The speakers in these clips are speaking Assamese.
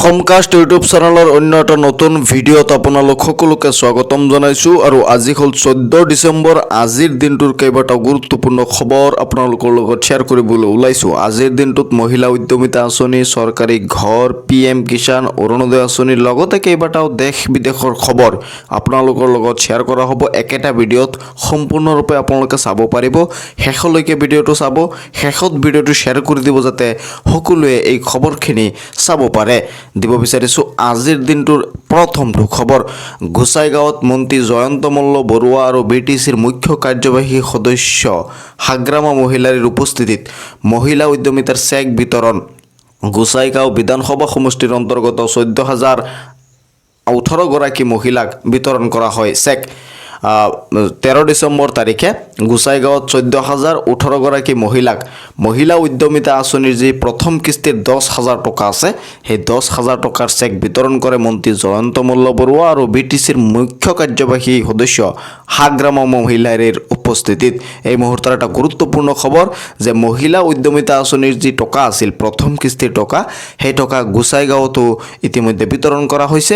অসমকাষ্ট ইউটিউব চেনেলৰ অন্য এটা নতুন ভিডিঅ'ত আপোনালোক সকলোকে স্বাগতম জনাইছোঁ আৰু আজি হ'ল 14 ডিচেম্বৰ। আজিৰ দিনটোৰ কেইবাটাও গুৰুত্বপূৰ্ণ খবৰ আপোনালোকৰ লগত শ্বেয়াৰ কৰিবলৈ ওলাইছোঁ। আজিৰ দিনটোত মহিলা উদ্যমিতা আঁচনি, চৰকাৰী ঘৰ, PM কিষাণ, অৰুণোদয় আঁচনিৰ লগতে কেইবাটাও দেশ বিদেশৰ খবৰ আপোনালোকৰ লগত শ্বেয়াৰ কৰা হ'ব। একেটা ভিডিঅ'ত সম্পূৰ্ণৰূপে আপোনালোকে চাব পাৰিব। শেষলৈকে ভিডিঅ'টো চাব, শেষত ভিডিঅ'টো শ্বেয়াৰ কৰি দিব যাতে সকলোৱে এই খবৰখিনি চাব পাৰে। দিব বিচাৰিছোঁ আজিৰ দিনটোৰ প্ৰথমটো খবৰ। গোসাইগাঁৱত মন্ত্ৰী জয়ন্ত মল্ল বৰুৱা আৰু BTCৰ মুখ্য কাৰ্যবাহী সদস্য হাগ্ৰামা মহিলাৰীৰ উপস্থিতিত মহিলা উদ্যমিতাৰ চেক বিতৰণ। গোসাইগাঁও বিধানসভা সমষ্টিৰ অন্তৰ্গত 14,018 গৰাকী মহিলাক বিতৰণ কৰা হয় চেক। 13 ডিচেম্বৰ তাৰিখে গোসাইগাঁৱত 14,018 গৰাকী মহিলাক মহিলা উদ্যমিতা আঁচনিৰ যি প্ৰথম কিস্তিৰ 10,000 টকা আছে, সেই 10,000 টকাৰ চেক বিতৰণ কৰে মন্ত্ৰী জয়ন্ত মল্ল বৰুৱা আৰু BTCৰ মুখ্য কাৰ্যবাহী সদস্য হাগ্ৰামা মহিলাৰীৰ উপস্থিতিত। এই মুহূৰ্তৰ এটা গুৰুত্বপূৰ্ণ খবৰ যে মহিলা উদ্যমিতা আঁচনিৰ যি টকা আছিল, প্ৰথম কিস্তিৰ টকা, সেই টকা গোসাইগাঁৱতো ইতিমধ্যে বিতৰণ কৰা হৈছে।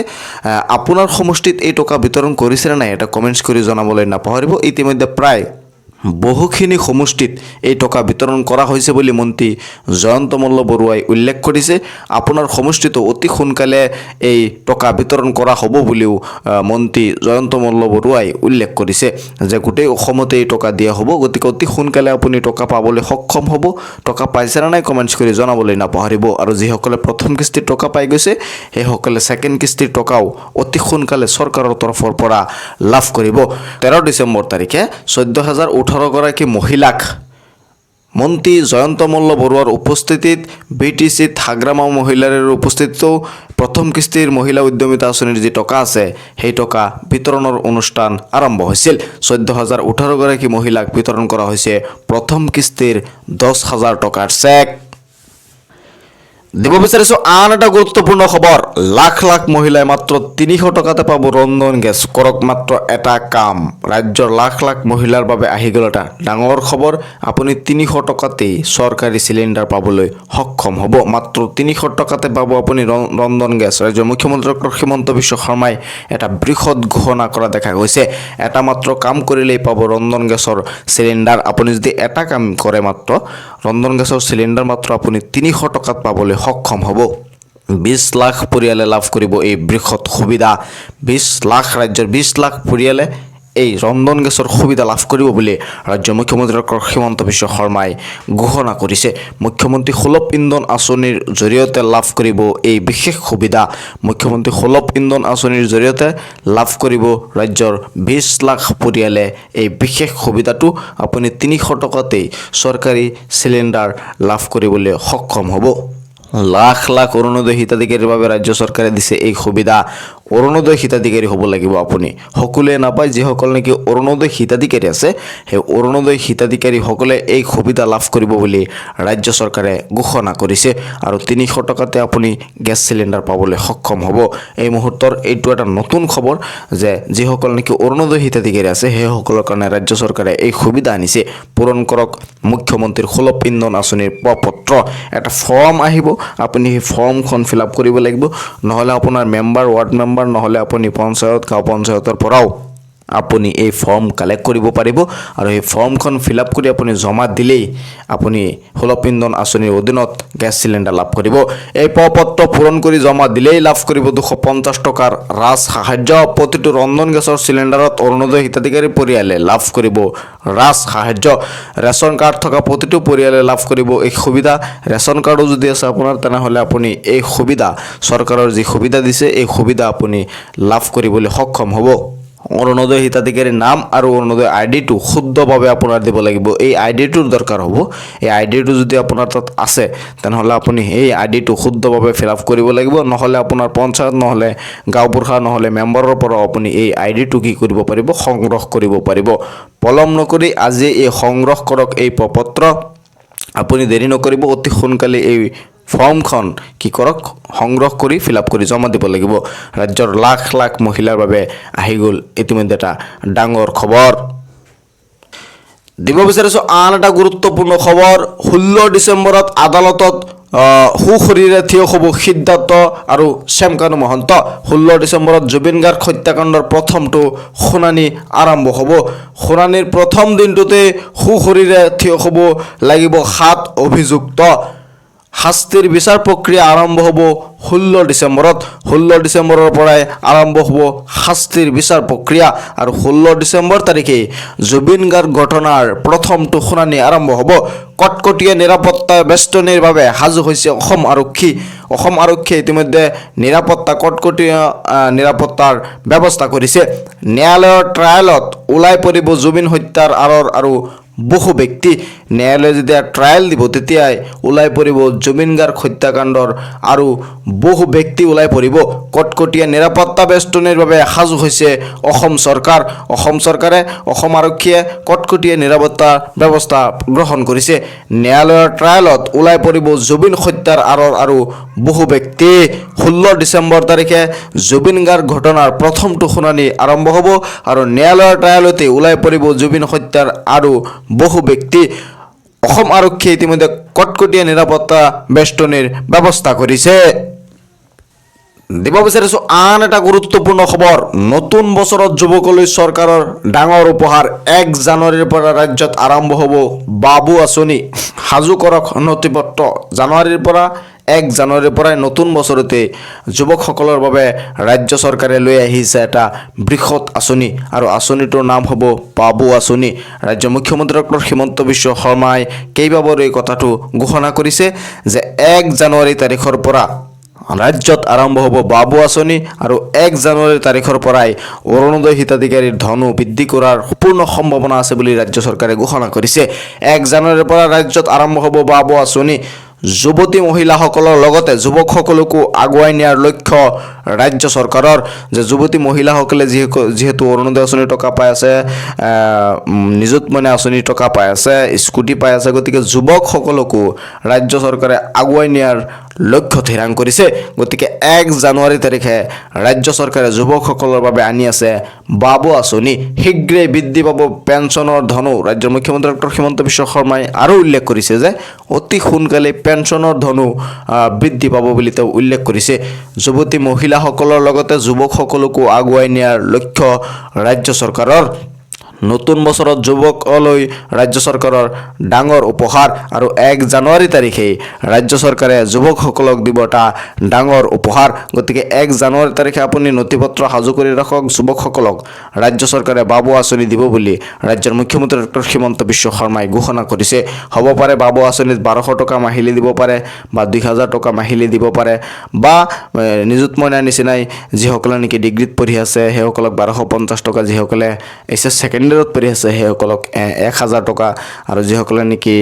আপোনাৰ সমষ্টিত এই টকা বিতৰণ কৰিছে নে নাই এটা কমেণ্টছ কৰি জনাবলৈ নাপাহৰিব। ইতিমধ্যে প্ৰায় বহুখিনি সমষ্টিত এই টকা বিতৰণ কৰা হৈছে বুলি মন্ত্ৰী জয়ন্ত মল্ল বৰুৱাই উল্লেখ কৰিছে। আপোনাৰ সমষ্টিতো অতি সোনকালে এই টকা বিতৰণ কৰা হ'ব বুলিও মন্ত্ৰী জয়ন্ত মল্ল বৰুৱাই উল্লেখ কৰিছে যে গোটেই অসমতে এই টকা দিয়া হ'ব। গতিকে অতি সোনকালে আপুনি টকা পাবলৈ সক্ষম হ'ব। টকা পাইছে নে নাই কমেণ্টছ কৰি জনাবলৈ নাপাহৰিব। আৰু যিসকলে প্ৰথম কিস্তিৰ টকা পাই গৈছে, সেইসকলে ছেকেণ্ড কিস্তিৰ টকাও অতি সোনকালে চৰকাৰৰ তৰফৰ পৰা লাভ কৰিব। 13 ডিচেম্বৰ তাৰিখে 14,018 গৰাকী মহিলাক মন্ত্ৰী জয়ন্ত মল্ল বৰুৱাৰ উপস্থিতিত BTCত হাগ্ৰামা মহিলাৰীৰ উপস্থিতিতো প্ৰথম কিস্তিৰ মহিলা উদ্যমিতা আঁচনিৰ যি টকা আছে, সেই টকা বিতৰণৰ অনুষ্ঠান আৰম্ভ হৈছিল। 14,018 গৰাকী মহিলাক বিতৰণ কৰা হৈছে প্ৰথম কিস্তিৰ 10,000 টকাৰ চেক। দিব বিচাৰিছোঁ আন এটা গুৰুত্বপূৰ্ণ খবৰ। লাখ লাখ মহিলাই মাত্ৰ 300 টকাতে পাব ৰন্ধন গেছ। কৰক মাত্ৰ এটা কাম। ৰাজ্যৰ লাখ লাখ মহিলাৰ বাবে আহি গ'ল এটা ডাঙৰ খবৰ। আপুনি 300 টকাতেই চৰকাৰী চিলিণ্ডাৰ পাবলৈ সক্ষম হ'ব। মাত্ৰ 300 টকাতে পাব আপুনি ৰন্ধন গেছ। ৰাজ্যৰ মুখ্যমন্ত্ৰী ডক্টৰ হিমন্ত বিশ্ব শৰ্মাই এটা বৃহৎ ঘোষণা কৰা দেখা গৈছে। এটা মাত্ৰ কাম কৰিলেই পাব ৰন্ধন গেছৰ চিলিণ্ডাৰ। আপুনি যদি এটা কাম কৰে, মাত্ৰ ৰন্ধন গেছৰ চিলিণ্ডাৰ মাত্ৰ আপুনি 300 টকাত পাবলৈ সক্ষম হ'ব। 20 লাখ পৰিয়ালে লাভ কৰিব এই বৃহৎ সুবিধা। 20 লাখ ৰাজ্যৰ 20 লাখ পৰিয়ালে এই ৰন্ধন গেছৰ সুবিধা লাভ কৰিব বুলি ৰাজ্যৰ মুখ্যমন্ত্ৰী ডক্টৰ হিমন্ত বিশ্ব শৰ্মাই ঘোষণা কৰিছে। মুখ্যমন্ত্ৰী সুলভ ইন্ধন আঁচনিৰ জৰিয়তে লাভ কৰিব এই বিশেষ সুবিধা। মুখ্যমন্ত্ৰী সুলভ ইন্ধন আঁচনিৰ জৰিয়তে লাভ কৰিব ৰাজ্যৰ 20 লাখ পৰিয়ালে এই বিশেষ সুবিধাটো। আপুনি 300 টকাতেই চৰকাৰী চিলিণ্ডাৰ লাভ কৰিবলৈ সক্ষম হ'ব। লাখ লাখ অৰুণোদয় হিতাধিকাৰীৰ বাবে ৰাজ্য চৰকাৰে দিছে এই সুবিধা। অৰুণোদয় হিতাধিকাৰী হ'ব লাগিব আপুনি। সকলোৱে নাপায়। যিসকল নেকি অৰুণোদয় হিতাধিকাৰী আছে, সেই অৰুণোদয় হিতাধিকাৰীসকলে এই সুবিধা লাভ কৰিব বুলি ৰাজ্য চৰকাৰে ঘোষণা কৰিছে। আৰু 300 টকাতে আপুনি গেছ চিলিণ্ডাৰ পাবলৈ সক্ষম হ'ব। এই মুহূৰ্তৰ এইটো এটা নতুন খবৰ যে যিসকল নেকি অৰুণোদয় হিতাধিকাৰী আছে, সেইসকলৰ কাৰণে ৰাজ্য চৰকাৰে এই সুবিধা আনিছে। পূৰণ কৰক মুখ্যমন্ত্ৰীৰ সুলভ ইন্ধন আঁচনিৰ প্ৰপত্ৰ। এটা ফৰ্ম আহিব, আপুনি সেই ফৰ্মখন ফিল আপ কৰিব লাগিব। নহ'লে আপোনাৰ মেম্বাৰ, ৱাৰ্ড মেম্বাৰ, নহ'লে আপুনি পঞ্চায়ত, গাঁও পঞ্চায়তৰ পৰাও আপুনি এই ফৰ্ম কালেক্ট কৰিব পাৰিব। আৰু এই ফৰ্মখন ফিল আপ কৰি আপুনি জমা দিলেই আপুনি সুলভ ইন্ধন আঁচনিৰ অধীনত গেছ চিলিণ্ডাৰ লাভ কৰিব। এই প্ৰপত্ৰ পূৰণ কৰি জমা দিলেই লাভ কৰিব 250 টকাৰ ৰাজ সাহায্য। প্ৰতিটো ৰন্ধন গেছৰ চিলিণ্ডাৰত অৰুণোদয় হিতাধিকাৰী পৰিয়ালে লাভ কৰিব ৰাজ সাহায্য। ৰেচন কাৰ্ড থকা প্ৰতিটো পৰিয়ালে লাভ কৰিব এই সুবিধা। ৰেচন কাৰ্ডো যদি আছে আপোনাৰ, তেনেহ'লে আপুনি এই সুবিধা, চৰকাৰৰ যি সুবিধা দিছে, এই সুবিধা আপুনি লাভ কৰিবলৈ সক্ষম হ'ব। অৰুণোদয় হিতাধিকাৰীৰ নাম আৰু অৰুণোদয় আইডিটো শুদ্ধভাৱে আপোনাৰ দিব লাগিব। এই আইডিটোৰ দৰকাৰ হ'ব। এই আইডিটো যদি আপোনাৰ তাত আছে, তেনেহ'লে আপুনি এই আইডিটো শুদ্ধভাৱে ফিল আপ কৰিব লাগিব। নহ'লে আপোনাৰ পঞ্চায়ত, নহ'লে গাঁওবুঢ়া, নহ'লে মেম্বাৰৰ পৰাও আপুনি এই আইডিটো কি কৰিব পাৰিব, সংগ্ৰহ কৰিব পাৰিব। পলম নকৰি আজি এই সংগ্ৰহ কৰক এই প্ৰপত্ৰ। আপুনি দেৰি নকৰিব, অতি সোনকালে এই ফৰ্মখন কি কৰক, সংগ্ৰহ কৰি ফিল আপ কৰি জমা দিব লাগিব। ৰাজ্যৰ লাখ লাখ মহিলাৰ বাবে আহি গ'ল ইতিমধ্যে এটা ডাঙৰ খবৰ। দিব বিচাৰিছোঁ আন এটা গুৰুত্বপূৰ্ণ খবৰ 16 ডিচেম্বৰত আদালতত সুখৰিৰে থিয় হ'ব সিদ্ধাৰ্থ আৰু শ্যামকানু মহন্ত 16 ডিচেম্বৰত জুবিন গাৰ্গ হত্যাকাণ্ডৰ প্ৰথমটো শুনানি আৰম্ভ হ'ব শুনানিৰ প্ৰথম দিনটোতে সুখৰিৰে থিয় হ'ব লাগিব 7 অভিযুক্ত শাস্তিৰ বিচাৰ প্ৰক্ৰিয়া আৰম্ভ হ'ব 16 ডিচেম্বৰত 16 ডিচেম্বৰৰ পৰাই আৰম্ভ হ'ব শাস্তিৰ বিচাৰ প্ৰক্ৰিয়া আৰু 16 ডিচেম্বৰ তাৰিখে জুবিন গাৰ্গ ঘটনাৰ প্ৰথমটো শুনানি আৰম্ভ হ'ব কটকটীয়া নিৰাপত্তা বেষ্টনীৰ বাবে সাজু হৈছে অসম আৰক্ষীয়ে ইতিমধ্যে কটকটীয়া নিৰাপত্তাৰ ব্যৱস্থা কৰিছে ন্যায়ালয়ৰ ট্ৰায়েলত ওলাই পৰিব জুবিন হত্যাৰ আঁৰৰ আৰু বহু ব্যক্তি ন্যায়ালয়ে যেতিয়া ট্ৰায়েল দিব তেতিয়াই ওলাই পৰিব জুবিন গাৰ্গ হত্যাকাণ্ডৰ আৰু বহু ব্যক্তি ওলাই পৰিব কটকটীয়া নিৰাপত্তা বেষ্টনীৰ বাবে সাজু হৈছে অসম চৰকাৰে অসম আৰক্ষীয়ে কটকটীয়া নিৰাপত্তা ব্যৱস্থা গ্ৰহণ কৰিছে ন্যায়ালয়ৰ ট্ৰায়েলত ওলাই পৰিব জুবিন হত্যাৰ আঁৰৰ আৰু বহু ব্যক্তি 16 ডিচেম্বৰ তাৰিখে জুবিন গাৰ্গ ঘটনাৰ প্ৰথমটো শুনানি আৰম্ভ হ'ব আৰু ন্যায়ালয়ৰ ট্ৰায়েলতে ওলাই পৰিব জুবিন হত্যাৰ আৰু বহু ব্যক্তি অসম আৰক্ষীয়ে ইতিমধ্যে কটকটীয়া নিৰাপত্তা বেষ্টনীৰ ব্যৱস্থা কৰিছে দিব বিচাৰিছোঁ আন এটা গুৰুত্বপূৰ্ণ খবৰ নতুন বছৰত যুৱকলৈ চৰকাৰৰ ডাঙৰ উপহাৰ 1 জানুৱাৰীৰ পৰা ৰাজ্যত আৰম্ভ হ'ব বাবু আঁচনি সাজু কৰক নথিপত্ৰ জানুৱাৰীৰ পৰা 1 জানুৱাৰীৰ পৰাই নতুন বছৰতে যুৱকসকলৰ বাবে ৰাজ্য চৰকাৰে লৈ আহিছে এটা বৃহৎ আঁচনি আৰু আঁচনিটোৰ নাম হ'ব বাবু আঁচনি ৰাজ্যৰ মুখ্যমন্ত্ৰী ডক্টৰ হিমন্ত বিশ্ব শৰ্মাই কেইবাবাৰো এই কথাটো ঘোষণা কৰিছে যে 1 জানুৱাৰী তাৰিখৰ পৰা ৰাজ্যত আৰম্ভ হ'ব বাবু আঁচনি আৰু 1 জানুৱাৰী তাৰিখৰ পৰাই অৰুণোদয় হিতাধিকাৰীৰ ধনো বৃদ্ধি কৰাৰ পূৰ্ণ সম্ভাৱনা আছে বুলি ৰাজ্য চৰকাৰে ঘোষণা কৰিছে 1 জানুৱাৰীৰ পৰা ৰাজ্যত আৰম্ভ হ'ব বাবু আঁচনি যুৱতী মহিলাসকলৰ লগতে যুৱকসকলকো আগুৱাই নিয়াৰ লক্ষ্য ৰাজ্য চৰকাৰৰ যে যুৱতী মহিলাসকলে যিহেতু অৰুণোদয় আঁচনিৰ টকা পাই আছে নিযুত মইনা আঁচনিৰ টকা পাই আছে স্কুটি পাই আছে গতিকে যুৱকসকলকো ৰাজ্য চৰকাৰে আগুৱাই নিয়াৰ লক্ষ্য থিৰাং কৰিছে গতিকে 1 জানুৱাৰী তাৰিখে ৰাজ্য চৰকাৰে যুৱকসকলৰ বাবে আনি আছে বাবু আঁচনি শীঘ্ৰে বৃদ্ধি পাব পেঞ্চনৰ ধনো ৰাজ্যৰ মুখ্যমন্ত্ৰী ডক্টৰ হিমন্ত বিশ্ব শৰ্মাই আৰু উল্লেখ কৰিছে যে অতি সোনকালে পেঞ্চনৰ ধনো বৃদ্ধি পাব বুলি তেওঁ উল্লেখ কৰিছে যুৱতী মহিলাসকলৰ লগতে যুৱকসকলকো আগুৱাই নিয়াৰ লক্ষ্য ৰাজ্য চৰকাৰৰ নতুন বছৰত যুৱকলৈ ৰাজ্য চৰকাৰৰ ডাঙৰ উপহাৰ আৰু 1 জানুৱাৰী তাৰিখে ৰাজ্য চৰকাৰে যুৱকসকলক দিব এটা ডাঙৰ উপহাৰ গতিকে 1 জানুৱাৰী তাৰিখে আপুনি নথিপত্ৰ সাজু কৰি ৰাখক যুৱকসকলক ৰাজ্য চৰকাৰে বাবু আঁচনি দিব বুলি ৰাজ্যৰ মুখ্যমন্ত্ৰী ডক্টৰ হিমন্ত বিশ্ব শৰ্মাই ঘোষণা কৰিছে হ'ব পাৰে বাবু আঁচনিত 1200 টকা মাহিলী দিব পাৰে বা 2000 টকা মাহিলী দিব পাৰে বা নিযুত মইনাৰ নিচিনাই যিসকলে নেকি ডিগ্ৰীত পঢ়ি আছে সেইসকলক 1250 টকা যিসকলে এইচএছ ছেকেণ্ডাৰীত পঢ়ি আছে সেইসকলক 1000 টকা আৰু যিসকলে নেকি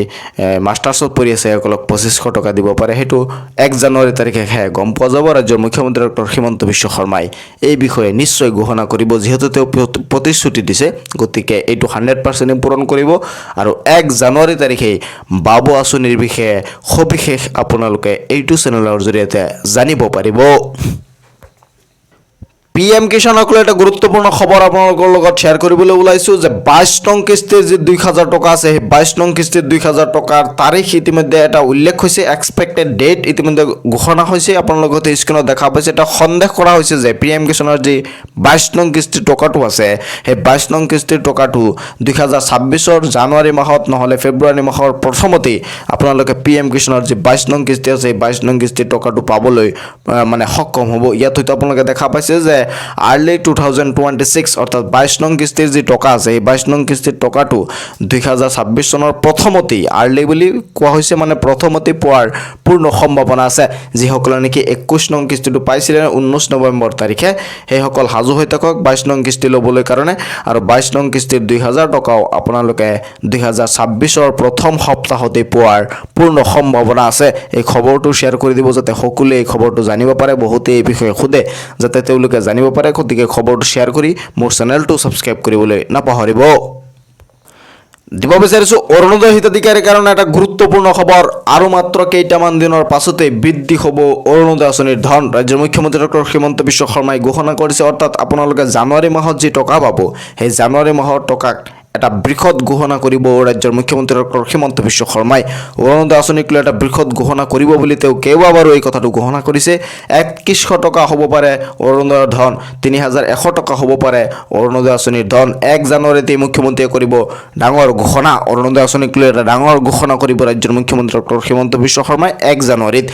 মাষ্টাৰ্ছত পঢ়ি আছে সেইসকলক 2500 টকা দিব পাৰে সেইটো 1 জানুৱাৰী তাৰিখে গম পোৱা যাব ৰাজ্যৰ মুখ্যমন্ত্ৰী ডক্টৰ হিমন্ত বিশ্ব শৰ্মাই এই বিষয়ে নিশ্চয় ঘোষণা কৰিব যিহেতু তেওঁ প্ৰতিশ্ৰুতি দিছে গতিকে এইটো 100% পূৰণ কৰিব আৰু 1 জানুৱাৰী তাৰিখে বাবু আঁচনিৰ বিষয়ে সবিশেষ আপোনালোকে এইটো চেনেলৰ জৰিয়তে জানিব পাৰিব PM কিষাণক লৈ এটা গুৰুত্বপূৰ্ণ খবৰ আপোনালোকৰ লগত শ্বেয়াৰ কৰিবলৈ ওলাইছোঁ যে 22 নং কিস্তিৰ যি 2000 টকা আছে সেই 22 নং কিস্তিৰ 2000 টকাৰ তাৰিখ ইতিমধ্যে এটা উল্লেখ হৈছে এক্সপেক্টেড ডেট ইতিমধ্যে ঘোষণা হৈছে আপোনালোকে স্ক্ৰীনত দেখা পাইছে এটা সন্দেহ কৰা হৈছে যে PM কিষাণৰ যি 22 নং কিস্তিৰ টকাটো আছে সেই 22 নং কিস্তিৰ টকাটো 2026ৰ জানুৱাৰী মাহত নহলে ফেব্ৰুৱাৰী মাহৰ প্ৰথমতে আপোনালোকে PM কিষাণৰ যি 22 নং কিস্তি আছে 22 নং কিস্তিৰ টকাটো পাবলৈ মানে সক্ষম হ'ব ইয়াত হয়তো আপোনালোকে দেখা পাইছে যে আৰ্লি 2026 অৰ্থাৎ 22 নং কিস্তিৰ যি টকা আছে এই 22 নং কিস্তিৰ টকাটো 2026 চনৰ প্ৰথমতে আৰ্লি বুলি কোৱা হৈছে মানে প্ৰথমতে পোৱাৰ পূৰ্ণ সম্ভাৱনা আছে যিসকলে নেকি 21 নং কিস্তিটো পাইছিলে 19 নৱেম্বৰ তাৰিখে সেইসকল সাজু হৈ থাকক 22 নং কিস্তি ল'বলৈ কাৰণে আৰু 22 নং কিস্তিৰ 2000 টকাও আপোনালোকে 2026ৰ প্ৰথম সপ্তাহতে পোৱাৰ পূৰ্ণ সম্ভাৱনা আছে এই খবৰটো শ্বেয়াৰ কৰি দিব যাতে সকলোৱে এই খবৰটো জানিব পাৰে বহুতে এই বিষয়ে খুদে যাতে তেওঁলোকে জানিব পাৰে গতিকে খবৰটো শ্বেয়াৰ কৰি মোৰ চেনেলটো সাবস্ক্ৰাইব কৰিবলৈ নাপাহৰিব দিব বিচাৰিছোঁ অৰুণোদয় হিতাধিকাৰীৰ কাৰণে এটা গুৰুত্বপূৰ্ণ খবৰ আৰু মাত্ৰ কেইটামান দিনৰ পাছতে বৃদ্ধি হ'ব অৰুণোদয় আঁচনিৰ ধন ৰাজ্যৰ মুখ্যমন্ত্ৰী ডক্টৰ হিমন্ত বিশ্ব শৰ্মাই ঘোষণা কৰিছে অৰ্থাৎ আপোনালোকে জানুৱাৰী মাহত যি টকা পাব সেই জানুৱাৰী মাহৰ টকাক এটা বৃহৎ ঘোষণা কৰিব ৰাজ্যৰ মুখ্যমন্ত্ৰী ডক্টৰ হিমন্ত বিশ্ব শৰ্মাই। অৰুণোদয় আঁচনিক লৈ এটা বৃহৎ ঘোষণা কৰিব বুলি তেওঁ কেইবাবাৰো এই কথাটো ঘোষণা কৰিছে। 2100 টকা হ'ব পাৰে অৰুণোদয়ৰ ধন, 3100 টকা হ'ব পাৰে অৰুণোদয় আঁচনিৰ ধন। 1 জানুৱাৰীতে মুখ্যমন্ত্ৰীয়ে কৰিব ডাঙৰ ঘোষণা। অৰুণোদয় আঁচনিক লৈ এটা ডাঙৰ ঘোষণা কৰিব ৰাজ্যৰ মুখ্যমন্ত্ৰী ডক্টৰ হিমন্ত বিশ্ব শৰ্মাই 1 জানুৱাৰীত।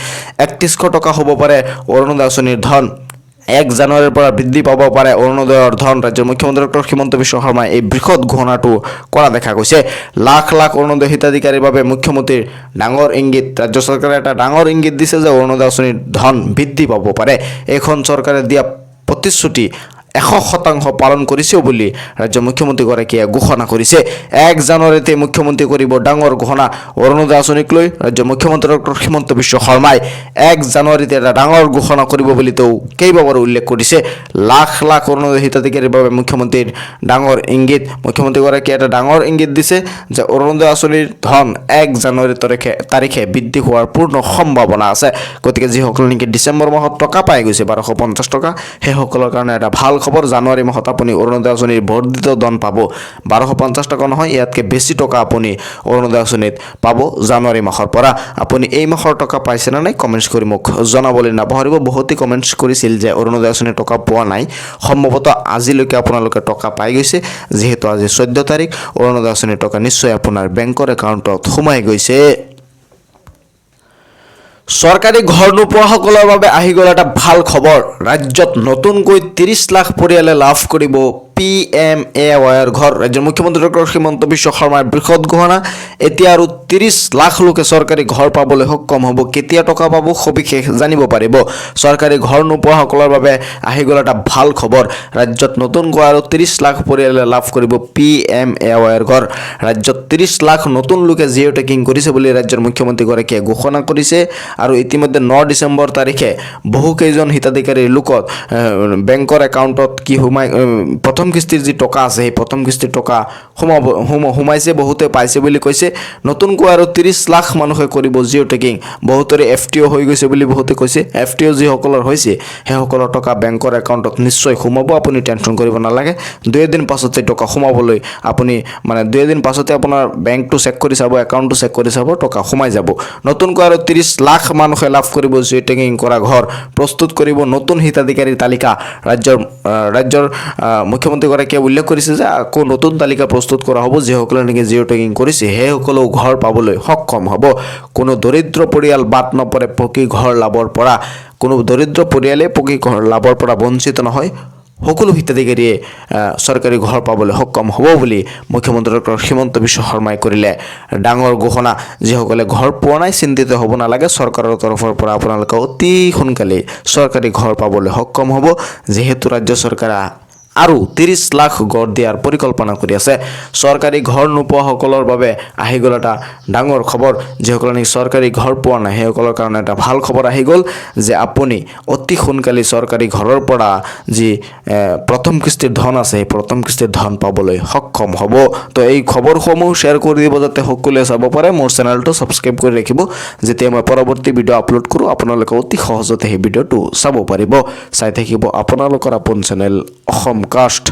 3100 টকা হ'ব পাৰে অৰুণোদয় আঁচনিৰ ধন। 1 জানুৱাৰীৰ পৰা বৃদ্ধি পাব পাৰে অৰুণোদয়ৰ ধন। ৰাজ্যৰ মুখ্যমন্ত্ৰী ডক্টৰ হিমন্ত বিশ্ব শৰ্মাই এই বৃহৎ ঘোষণাটো কৰা দেখা গৈছে। লাখ লাখ অৰুণোদয় হিতাধিকাৰীৰ বাবে মুখ্যমন্ত্ৰীৰ ডাঙৰ ইংগিত। ৰাজ্য চৰকাৰে এটা ডাঙৰ ইংগিত দিছে যে অৰুণোদয় আঁচনিৰ ধন বৃদ্ধি পাব পাৰে। এইখন চৰকাৰে দিয়া প্ৰতিশ্ৰুতি 100% পালন কৰিছেও বুলি ৰাজ্যৰ মুখ্যমন্ত্ৰীগৰাকীয়ে ঘোষণা কৰিছে। 1 জানুৱাৰীতে মুখ্যমন্ত্ৰী কৰিব ডাঙৰ ঘোষণা অৰুণোদয় আঁচনিক লৈ। ৰাজ্যৰ মুখ্যমন্ত্ৰী ডক্টৰ হিমন্ত বিশ্ব শৰ্মাই 1 জানুৱাৰীতে এটা ডাঙৰ ঘোষণা কৰিব বুলি তেওঁ কেইবাবাৰো উল্লেখ কৰিছে। লাখ লাখ অৰুণোদয় হিতাধিকাৰীৰ বাবে মুখ্যমন্ত্ৰীৰ ডাঙৰ ইংগিত। মুখ্যমন্ত্ৰীগৰাকীয়ে এটা ডাঙৰ ইংগিত দিছে যে অৰুণোদয় আঁচনিৰ ধন 1 জানুৱাৰী তাৰিখে বৃদ্ধি হোৱাৰ পূৰ্ণ সম্ভাৱনা আছে। গতিকে যিসকল নেকি ডিচেম্বৰ মাহত টকা পাই গৈছে 1250 টকা, সেইসকলৰ কাৰণে এটা ভাল খবৰ। জানুৱাৰী মাহত আপুনি অৰুণোদয় আঁচনিৰ বৰ্ধিত ধন পাব। 1250 টকা নহয়, ইয়াতকৈ বেছি টকা আপুনি অৰুণোদয় আঁচনিত পাব জানুৱাৰী মাহৰ পৰা। আপুনি এই মাহৰ টকা পাইছে নে নাই কমেণ্টছ কৰি মোক জনাবলৈ নাপাহৰিব। বহুতে কমেণ্টছ কৰিছিল যে অৰুণোদয় আঁচনিৰ টকা পোৱা নাই। সম্ভৱতঃ আজিলৈকে আপোনালোকে টকা পাই গৈছে। যিহেতু আজি 14 তাৰিখ, অৰুণোদয় আঁচনিৰ টকা নিশ্চয় আপোনাৰ বেংকৰ একাউণ্টত সোমাই গৈছে। চৰকাৰী ঘৰ নোপোৱাসকলৰ বাবে আহি গ'ল এটা ভাল খবৰ। ৰাজ্যত নতুনকৈ 30 লাখ পৰিয়ালে লাভ কৰিব PMAYৰ ঘৰ। ৰাজ্যৰ মুখ্যমন্ত্ৰী ডক্টৰ হিমন্ত বিশ্ব শৰ্মাৰ বৃহৎ ঘোষণা। এতিয়া আৰু 30 লাখ লোকে চৰকাৰী ঘৰ পাবলৈ সক্ষম হ'ব। কেতিয়া টকা পাব সবিশেষ জানিব পাৰিব। চৰকাৰী ঘৰ নোপোৱাসকলৰ বাবে আহি গ'ল এটা ভাল খবৰ। ৰাজ্যত নতুনকৈ আৰু 30 লাখ পৰিয়ালে লাভ কৰিব PMAYৰ ঘৰ। ৰাজ্যত 30 লাখ নতুন লোকে জিঅ' টেকিং কৰিছে বুলি ৰাজ্যৰ মুখ্যমন্ত্ৰীগৰাকীয়ে ঘোষণা কৰিছে। আৰু ইতিমধ্যে 9 ডিচেম্বৰ তাৰিখে বহুকেইজন হিতাধিকাৰীৰ লোকত বেংকৰ একাউণ্টত প্ৰথম কিস্তিৰ যি টকা আছে সেই প্ৰথম কিস্তিৰ টকা সোমাইছে। বহুতে পাইছে বুলি কৈছে। নতুনকৈ আৰু 30 লাখ মানুহে কৰিব জিঅ' টেকিং। বহুতৰে FTO হৈ গৈছে বুলি বহুতে কৈছে। FTO যিসকলৰ হৈছে সেইসকলৰ টকা বেংকৰ একাউণ্টত নিশ্চয় সোমাব। আপুনি টেনশ্যন কৰিব নালাগে। 2 দিন পাছতে টকা সোমাবলৈ আপুনি 2 দিন পাছতে আপোনাৰ বেংকটো চেক কৰি চাব, একাউণ্টটো চেক কৰি চাব, টকা সোমাই যাব। নতুনকৈ আৰু 30 লাখ মানুহে লাভ কৰিব জিঅ' টেকিং কৰা ঘৰ। প্ৰস্তুত কৰিব নতুন হিতাধিকাৰীৰ তালিকা। ৰাজ্যৰ মুখ্যমন্ত্ৰীগৰাকীয়ে উল্লেখ কৰিছে যে আকৌ নতুন তালিকা প্ৰস্তুত কৰা হ'ব। যিসকলে নেকি জিঅ' টেকিং কৰিছে সেইসকলেও ঘৰ পাবলৈ সক্ষম হ'ব। কোনো দৰিদ্ৰ পৰিয়াল বাদ নপৰে পকী ঘৰ লাভৰ পৰা। কোনো দৰিদ্ৰ পৰিয়ালে পকী ঘৰ লাভৰ পৰা বঞ্চিত নহয়। সকলো হিতাধিকাৰীয়ে চৰকাৰী ঘৰ পাবলৈ সক্ষম হ'ব বুলি মুখ্যমন্ত্ৰী ডক্টৰ হিমন্ত বিশ্ব শৰ্মাই কৰিলে ডাঙৰ ঘোষণা। যিসকলে ঘৰ পোৱা নাই চিন্তিত হ'ব নালাগে। চৰকাৰৰ তৰফৰ পৰা আপোনালোকে অতি সোনকালে চৰকাৰী ঘৰ পাবলৈ সক্ষম হ'ব। যিহেতু ৰাজ্য চৰকাৰে আৰু 30 লাখ ঘৰ দিয়াৰ পৰিকল্পনা কৰি আছে। চৰকাৰী ঘৰ নোপোৱাসকলৰ বাবে আহি গ'ল এটা ডাঙৰ খবৰ। যিসকলে নেকি চৰকাৰী ঘৰ পোৱা নাই সেইসকলৰ কাৰণে এটা ভাল খবৰ আহি গ'ল যে আপুনি অতি সোনকালে চৰকাৰী ঘৰৰ পৰা যি প্ৰথম কিস্তিৰ ধন আছে সেই প্ৰথম কিস্তিৰ ধন পাবলৈ সক্ষম হ'ব। তো এই খবৰসমূহ শ্বেয়াৰ কৰি দিব যাতে সকলোৱে চাব পাৰে। মোৰ চেনেলটো ছাবস্ক্ৰাইব কৰি ৰাখিব। যেতিয়া মই পৰৱৰ্তী ভিডিঅ' আপলোড কৰোঁ আপোনালোকে অতি সহজতে সেই ভিডিঅ'টো চাব পাৰিব। চাই থাকিব আপোনালোকৰ আপোন চেনেল অসম কাষ্ট।